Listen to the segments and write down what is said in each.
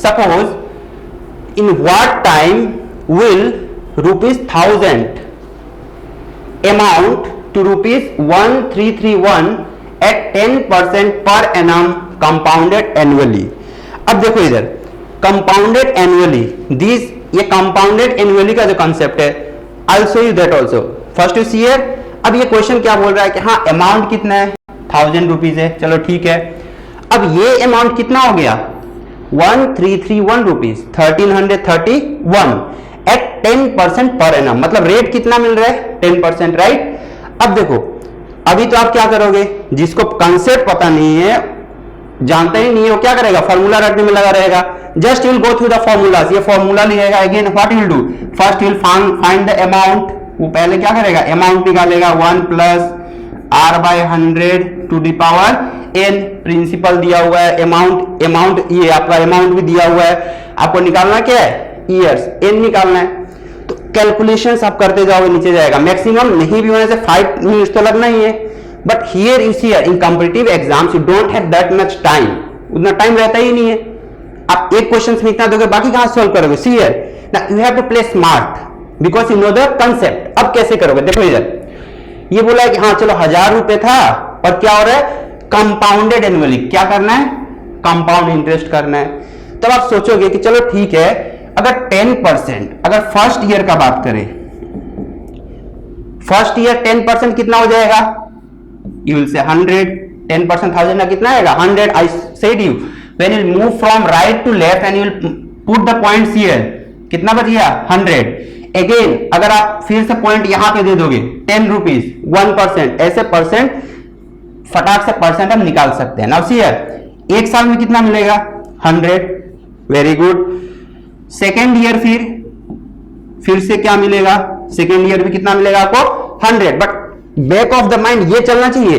Suppose in what time will ₹1000 amount to ₹1331 at 10% per annum compounded annually। अब देखो इधर compounded annually, this ये compounded annually का जो concept है, I'll show you that also। First you see here, अब ये क्वेश्चन क्या बोल रहा है कि हाँ अमाउंट कितना है, ₹1000 है, चलो ठीक है। अब ये अमाउंट कितना हो गया, 1331 रुपीज, 1331 एट 10% पर एनम, मतलब रेट कितना मिल रहा है, 10%, राइट। अब देखो अभी तो आप क्या करोगे, जिसको कंसेप्ट पता नहीं है, जानते ही नहीं है, वो क्या करेगा, फॉर्मूला रटने में लगा रहेगा। Just you will go through the formulas, ये फॉर्मूला लिखेगा। Again what you will do, first you will find the amount, वो पहले क्या करेगा, अमाउंट निकालेगा, 1 plus R/100 to the power n, principal दिया हुआ है, अमाउंट ये आपका अमाउंट भी दिया हुआ है, आपको निकालना क्या है, ईयर्स, n निकालना है। तो कैलकुलेशंस आप करते जाओगे, नीचे जाएगा, मैक्सिमम नहीं भी होने से 5 मिनट्स तो लगना ही है। But here you see in competitive exams you don't have that much time, उतना टाइम रहता ही नहीं है। आप एक क्वेश्चन में इतना दोगे, बाकी कहां सॉल्व करोगे। See here now you have to play smart because you know the concept. अब कैसे करोगे, देखो इधर ये बोला है कि हाँ चलो ₹1000 था, और क्या हो रहा है, कंपाउंडेड एनुअली, क्या करना है, कंपाउंड इंटरेस्ट करना है। तब आप सोचोगे कि चलो ठीक है, अगर 10%, अगर फर्स्ट ईयर का बात करें, फर्स्ट ईयर 10% कितना हो जाएगा, यू विल से 100, 10% 1000 का कितना आएगा, 100। I said you when you move from right to left and you will put the points here, कितना बच गया, 100। अगेन अगर आप फिर से पॉइंट यहां पे दे दोगे, ₹10, 1%, ऐसे परसेंट फटाक से परसेंट हम निकाल सकते हैं। नाउ सी हियर, एक साल में कितना मिलेगा, 100, वेरी गुड। सेकेंड ईयर फिर से क्या मिलेगा, सेकेंड ईयर भी कितना मिलेगा आपको, 100। But back of the mind ये चलना चाहिए,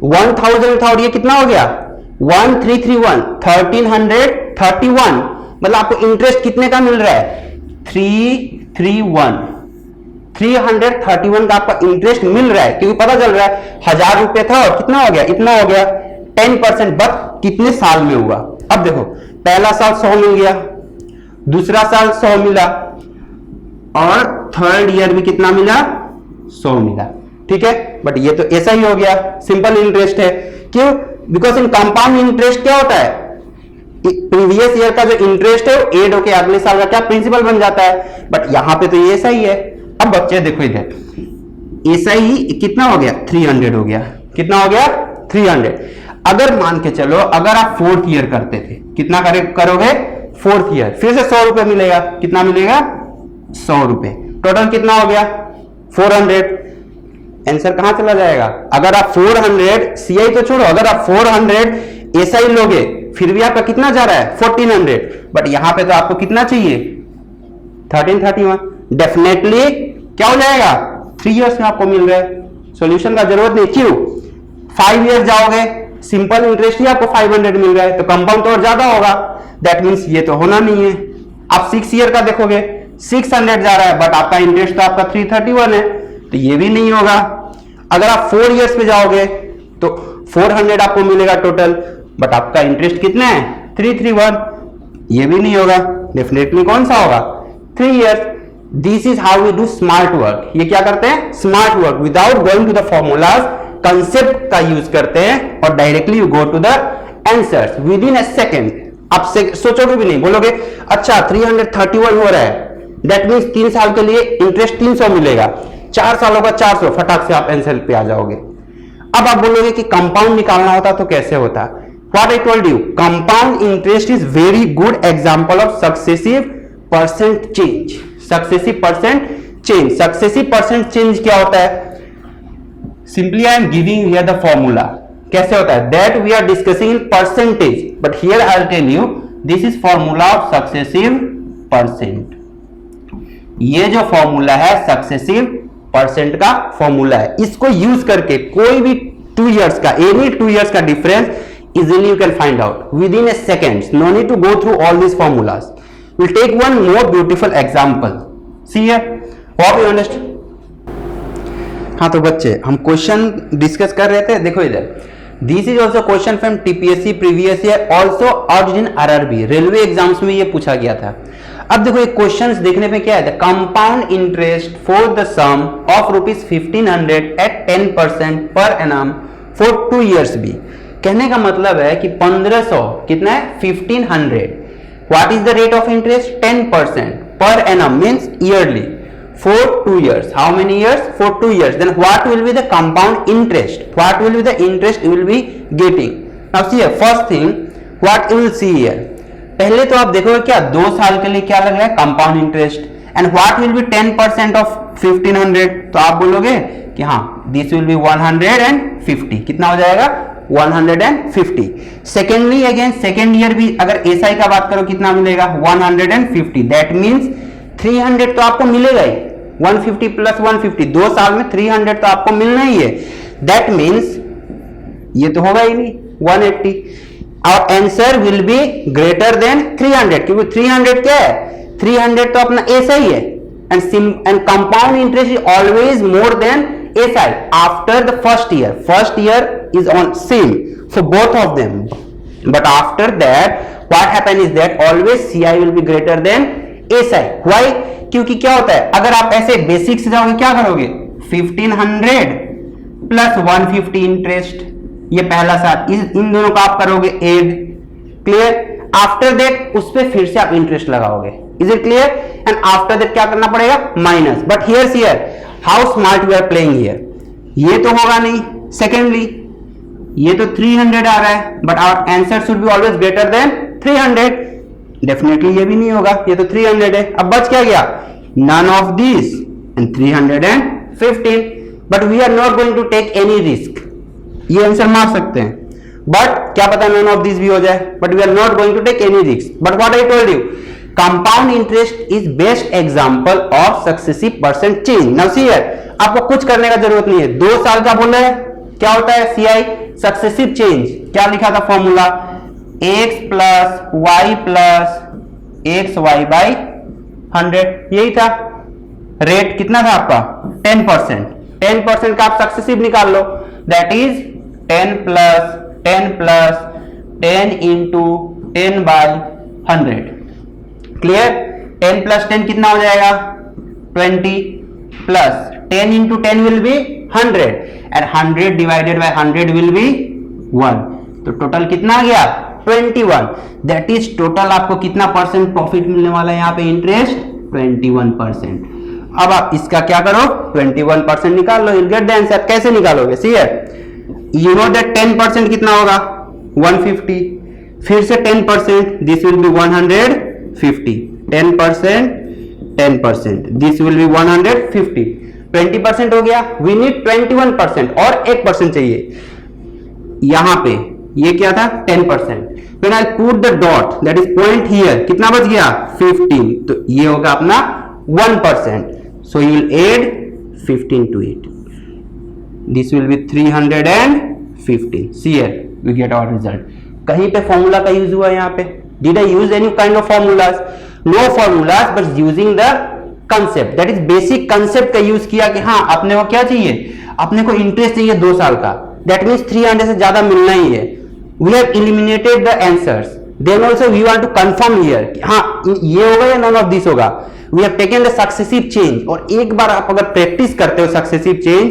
1000 था और ये कितना हो गया, 1331, 1331, मतलब आपको इंटरेस्ट कितने का मिल रहा है, 331 का आपका इंटरेस्ट मिल रहा है, क्योंकि पता चल रहा है ₹1000 था और कितना हो गया, इतना हो गया, 10%। बट कितने साल में हुआ। अब देखो पहला साल 100 मिल गया, दूसरा साल 100 मिला, और थर्ड ईयर भी कितना मिला, 100 मिला, ठीक है। बट ये तो ऐसा ही हो गया, सिंपल इंटरेस्ट है। क्यों, बिकॉज इन कंपाउंड इंटरेस्ट क्या होता है, प्रीवियस ईयर का जो इंटरेस्ट है वो एड होके अगले साल का क्या प्रिंसिपल बन जाता है। बट यहां पे तो ये ऐसा ही है। अब बच्चे देखो इधर, ऐसा ही कितना हो गया, 300 हो गया, कितना हो गया, 300। अगर मान के चलो, अगर आप 4th ईयर करते थे, कितना करोगे, 4th ईयर, फिर से ₹100 मिलेगा, कितना मिलेगा, ₹100, टोटल कितना हो गया, 400। आंसर कहां चला जाएगा, अगर आप 400 सीआई तो छोड़ो, अगर आप 400 ऐसा ही लोगे, फिर भी आपका कितना जा रहा है, 1400। बट यहां पे तो आपको कितना चाहिए, 1331, डेफिनेटली क्या हो जाएगा, 3 इयर्स में आपको मिल रहा है। सॉल्यूशन का जरूरत नहीं, क्यों, 5 इयर्स जाओगे, सिंपल इंटरेस्ट ही आपको 500 मिल रहा है, तो कंपाउंड तो और ज्यादा होगा, दैट मीन्स ये तो होना नहीं है। आप 6 ईयर का देखोगे, 600 जा रहा है, बट आपका इंटरेस्ट तो आपका 331 है, तो ये भी नहीं होगा। अगर आप 4 इयर्स पे जाओगे तो 400 आपको मिलेगा टोटल, बट आपका इंटरेस्ट कितना है, 331, ये भी नहीं होगा। डेफिनेटली कौन सा होगा, 3 years. This is how we do smart work. ये क्या करते हैं, smart work, without going to the formulas, concept का यूज करते हैं और directly you go to the answers within a second. आप सोचोगे भी नहीं, बोलोगे अच्छा 331 हो रहा है, दैट मीन्स 3 साल के लिए इंटरेस्ट 300 मिलेगा, 4 सालों का 400, फटाक से आप आंसर पे आ जाओगे। अब आप बोलोगे कि कंपाउंड निकालना होता तो कैसे होता। What I told you, compound interest is very good example of successive percent change. Successive percent change, successive percent change क्या होता है, simply I am giving here the formula. कैसे होता है, that we are discussing in percentage, but here I will tell you this is formula of successive percent. ये जो formula है successive percent का फॉर्मूला है, इसको यूज करके कोई भी 2 इयर्स का, एनी 2 इयर्स का difference easily you can find out within a second. No need to go through all these formulas. We'll take one more beautiful example. See here, hope you understand. हाँ तो बच्चे हम question discuss कर रहे थे, देखो इधर this is also question from TPSC previous year, also urged in RRB, railway exams में ये पूछा गया था। अब देखो एक क्वेश्चन देखने में क्या है, compound interest for the sum of ₹1500 at 10% per annum for 2 years B. कहने का मतलब है कि 1500 कितना है 1500, what is the rate of interest 10% per annum means yearly for 2 years. How many years? For 2 years. Then what will be the compound interest? What will be the interest you will be getting? Now see here, first thing what you will see here. पहले तो आप देखोगे क्या 2 साल के लिए क्या लग रहा है compound interest, and what will be 10% of 1500? तो आप बोलोगे कि हाँ this will be 150. कितना हो जाएगा 150. सेकेंडली अगेन सेकेंड ईयर भी अगर एसआई का बात करो कितना मिलेगा 150. दैट मीन्स 300 तो आपको मिलेगा ही, 150 प्लस 150 2 साल में 300 तो आपको मिलना ही है। दैट मीन्स ये तो होगा ही नहीं 180। और answer will be greater than 300, क्योंकि 300 क्या है 300 तो अपना ऐसा ही है, and compound interest is always more than SI after the first year is on same for both of them, but after that what happen is that always CI will be greater than SI. Why? क्योंकि क्या होता है अगर आप ऐसे basic से जाओगे क्या करोगे 1500 प्लस 150 इंटरेस्ट, ये पहला साल, इन दोनों का आप करोगे ऐड, क्लियर। आफ्टर दैट उस पे फिर से आप इंटरेस्ट लगाओगे, is it clear, and after that क्या करना पड़ेगा minus. But here how smart we are playing here, ये तो होगा नहीं। सेकेंडली ये तो 300 आ रहा है, but our answer should be always greater than 300, definitely ये भी नहीं होगा, ये तो 300 है। अब बच क्या गया none of this and 315, but we are not going to take any risk, ये आंसर मार सकते हैं, बट क्या पता नन ऑफ दिस भी हो जाए, but we are not going to take any risk. But what I told you, compound interest is best example of successive percent change. Now see here, आपको कुछ करने का जरूरत नहीं है, 2 साल का बोला है, क्या होता है सीआई सक्सेसिव चेंज, क्या लिखा था formula x plus y plus x y by 100, यही था। रेट कितना था आपका 10%, 10% का आप सक्सेसिव निकाल लो, that is 10 plus 10 into 10 by 100, clear. 10 plus 10 कितना हो जाएगा 20, plus 10 into 10 will be 100, and 100 divided by 100 will be 1, तो टोटल कितना आ गया 21। दैट इज टोटल आपको कितना परसेंट प्रॉफिट मिलने वाला है यहाँ पे इंटरेस्ट 21%। अब आप इसका क्या करो 21% निकाल लो, you'll get the answer। कैसे निकालोगे, सी है, यू नो दैट 10% कितना होगा 150, फिर से 10%, this will be 150, 10%, this will be 150, 20% हो गया। वी नीड 21% और 1% चाहिए। यहां पे ये क्या था 10%, when I put the dot that is point here, कितना बच गया 15, तो ये होगा अपना 1%, so you will add 15 to it, this will be 315। see here we get our result। कहीं पे फॉर्मूला का यूज हुआ यहाँ पे, did I use any kind of formulas? no formulas, but using the concept, that is basic concept का use किया कि हाँ अपने को क्या चाहिए, अपने को इंटरेस्ट चाहिए 2 साल का, that means 300 से ज्यादा मिलना ही है। We have eliminated the answers. Then also we want to confirm here हाँ ये होगा या none of this होगा। We have taken the successive change, और एक बार आप अगर प्रैक्टिस करते हो सक्सेसिव चेंज,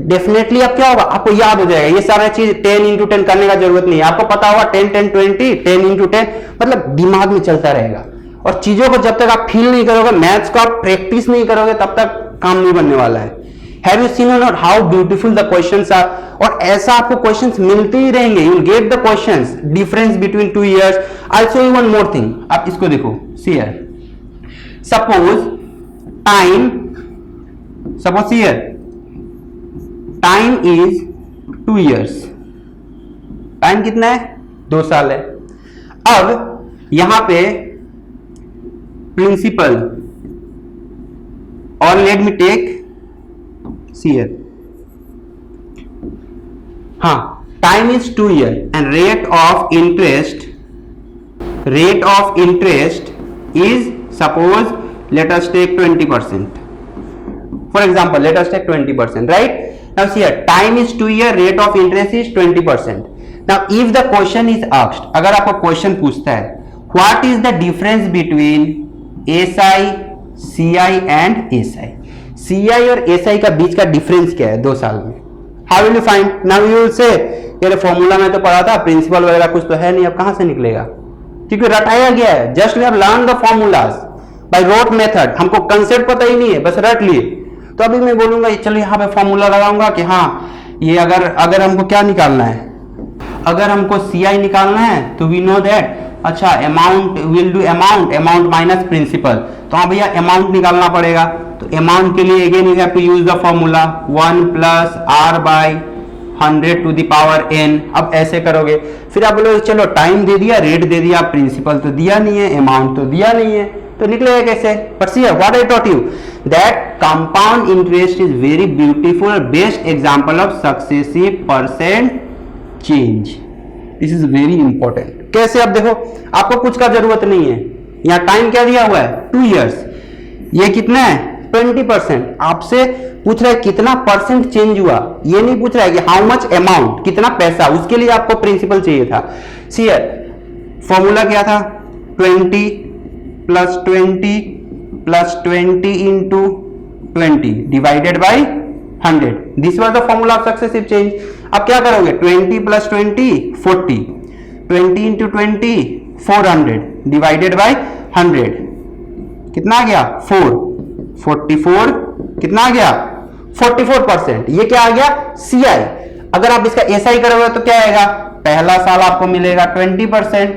डेफिनेटली अब क्या होगा आपको याद हो जाएगा। ये सारा चीज 10 into 10 करने का जरूरत नहीं है, आपको पता होगा 10 10 20 10 into 10, मतलब दिमाग में चलता रहेगा। और चीजों को जब तक आप फील नहीं करोगे, मैथ्स को आप प्रैक्टिस नहीं करोगे, तब तक काम नहीं बनने वाला है। Have you seen or not how beautiful the questions are? और ऐसा आपको क्वेश्चंस मिलते ही रहेंगे, you will get the questions, difference between 2 years। I'll show you one more thing, आप इसको देखो, see here, suppose here time is 2 years, time कितना है 2 साल है। अब यहां पे प्रिंसिपल, और let me take see here, हाँ time is 2 year and rate of interest is, suppose let us take 20%, for example let us take 20%, right? Now see here, time is 2 year, rate of interest is 20%. Now if the question is asked, अगर आपको question पूछता है what is the difference between SI, CI and SI, CI और SI का बीच का difference क्या है 2 साल में? How will you find? Now you will say यार फॉर्मूला में तो पढ़ा था, प्रिंसिपल वगैरह कुछ तो है नहीं, अब कहां से निकलेगा? क्योंकि रटाया गया है। Just we have learn the formulas by rote method, हमको कंसेप्ट पता ही नहीं है, बस रट लिए। तो अभी मैं बोलूंगा चलो यहाँ पे फॉर्मूला लगाऊंगा कि हाँ ये अगर हमको क्या निकालना है, अगर हमको CI निकालना है तो वी नो दैट अच्छा amount will do amount minus principal, तो हाँ भैया अमाउंट निकालना पड़ेगा। तो अमाउंट के लिए again you have to use the formula 1 plus R by 100 to the power n। अब ऐसे करोगे, फिर आप बोलोगे चलो टाइम दे दिया, रेट दे दिया, प्रिंसिपल तो दिया नहीं है, अमाउंट तो दिया नहीं है, तो निकलेगा कैसे? But see what I taught you that compound interest is very beautiful best example of successive percent change. This is very important. कैसे? अब देखो आपको कुछ का जरूरत नहीं है, यहाँ टाइम क्या दिया हुआ है 2 इयर्स, ये कितना है 20%। आपसे पूछ रहा है कितना परसेंट चेंज हुआ, ये नहीं पूछ रहा है कि हाउ मच अमाउंट, कितना पैसा, उसके लिए आपको प्रिंसिपल चाहिए था। सी फॉर्मूला क्या था 20 plus 20 plus 20 into 20 divided by 100, this was the formula of successive change. अब क्या करोगे 20 प्लस 20 40, 20 इंटू 20 400 डिवाइडेड बाई 100, कितना आ गया 44, कितना आ गया 44%। ये क्या आ गया CI। अगर आप इसका SI करोगे तो क्या आएगा, पहला साल आपको मिलेगा 20%,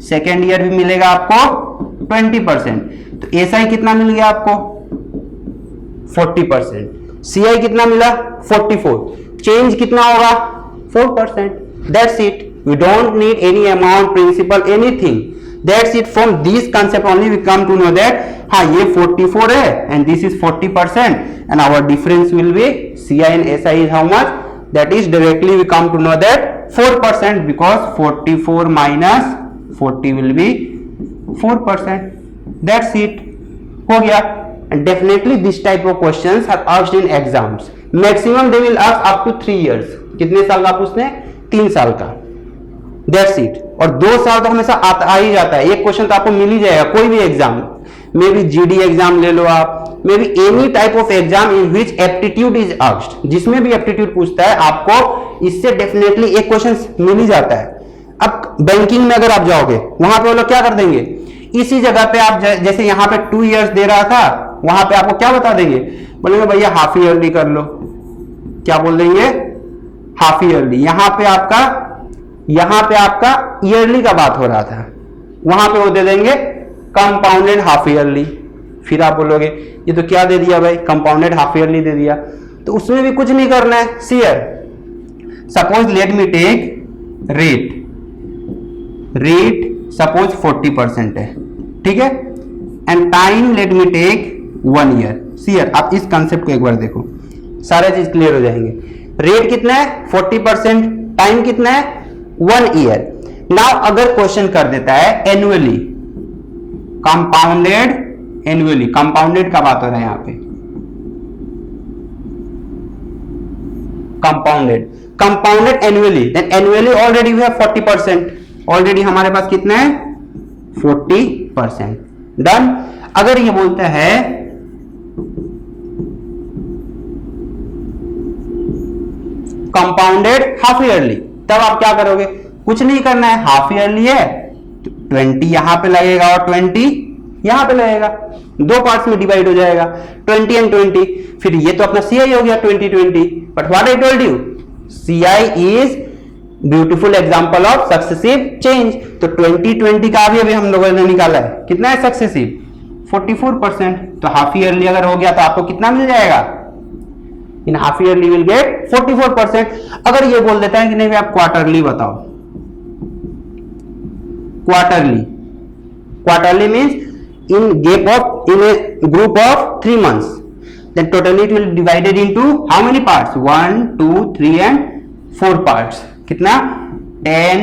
सेकेंड ईयर भी मिलेगा आपको 20%, तो SI कितना मिल गया आपको 40%, CI कितना मिला 44, चेंज कितना होगा 4%। That's it, we don't need any amount, principal, anything. That's it. From this concept only we come to know that हाँ ये 44 है and this is 40% and our difference will be CI and SI is how much? That is directly we come to know that 4% because 44 minus 40 will be 4%. That's it. हो गया। And definitely this type of questions are asked in exams. Maximum they will ask up to 3 years. कितने साल का पूछते हैं 3 साल का। That's it. और 2 साल तो हमेशा आ ही जाता है, एक क्वेश्चन तो आपको मिल ही जाएगा कोई भी exam, may be GD exam ले लो आप, may be any type of exam in which aptitude is asked, जिसमें भी एप्टीट्यूड पूछता है आपको इससे डेफिनेटली एक क्वेश्चन मिल ही जाता है। अब बैंकिंग में अगर आप जाओगे वहां पे वो लोग क्या कर देंगे, इसी जगह पे आप जैसे यहाँ पे 2 इयर्स दे रहा था, वहां पे आपको क्या बता देंगे, बोलेंगे भैया हाफ ईयरली कर लो। क्या बोल देंगे हाफ ईयरली। यहाँ पे आपका ईयरली का बात हो रहा था, वहां पे वो दे देंगे कंपाउंडेड हाफ ईयरली। फिर आप बोलोगे ये तो क्या दे दिया भाई, कंपाउंडेड हाफ ईयरली दे दिया, तो उसमें भी कुछ नहीं करना है। See here, suppose let me take rate suppose 40% है, ठीक है, and time let me take 1 year. See here, आप इस कंसेप्ट को एक बार देखो, सारे चीज क्लियर हो जाएंगे। रेट कितना है 40%, टाइम कितना है 1 ईयर। नाउ अगर क्वेश्चन कर देता है एनुअली, कंपाउंडेड एनुअली, कंपाउंडेड का बात हो रहा है यहां पे, compounded annually, then annually already we have 40%, already हमारे पास कितना है 40%। डन। अगर ये बोलता है कंपाउंडेड हाफ ईयरली, तब आप क्या करोगे, कुछ नहीं करना है, हाफ ईयरली है 20 यहां पे लगेगा और 20 यहां पे लगेगा, 2 पार्ट्स में डिवाइड हो जाएगा 20 एंड 20। फिर ये तो अपना CI हो गया 2020। But what I told you, CI is beautiful example of successive change. तो 2020 का भी अभी हम लोगों ने निकाला है, कितना है सक्सेसिव 44%। तो हाफ ईयरली अगर हो गया तो आपको कितना मिल जाएगा, in half yearly will get 44%। अगर ये बोल देता है कि नहीं आप क्वार्टरली बताओ, quarterly means in a group of 3 months, then totally it will divided into how many parts, 1 2 3 and 4 parts। कितना 10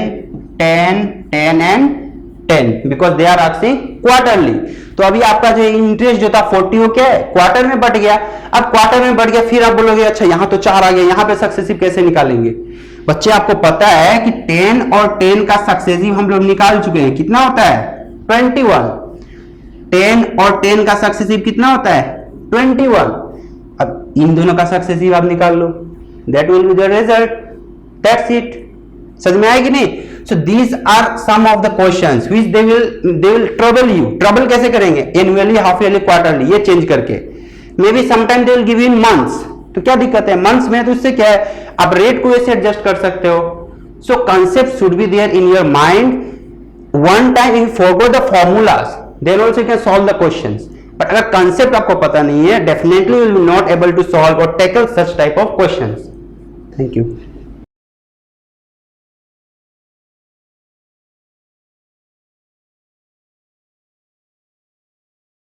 10 10 and 10 because they are asking quarterly. तो अभी आपका जो इंटरेस्ट जो था 40 हो क्या है, क्वार्टर में बढ़ गया। अब क्वार्टर में बढ़ गया, फिर आप बोलोगे अच्छा यहां तो 4 आ गया, यहां पे सक्सेसिव कैसे निकालेंगे? बच्चे आपको पता है कि 10 और 10 का सक्सेसिव हम लोग निकाल चुके हैं, कितना होता है 21। 10 और 10 का सक्सेसिव कितना होता है 21। अब इन दोनों का सक्सेसिव आप निकाल लो, that will be the result, that's it. समझ में आएगी नहीं? So these are some of the questions which they will trouble you. Trouble कैसे करेंगे? एनुअली, हाफ ईयरली, क्वार्टरली, ये चेंज करके। Maybe sometime they will give in months, तो क्या दिक्कत है मंथ्स में, तो उससे क्या है आप रेट को ऐसे एडजस्ट कर सकते हो। So concept should be there in your mind. One time if forgo the formulas then also you can solve the questions. But अगर कंसेप्ट आपको पता नहीं है, definitely you will not able to solve और tackle such type of questions. Thank you.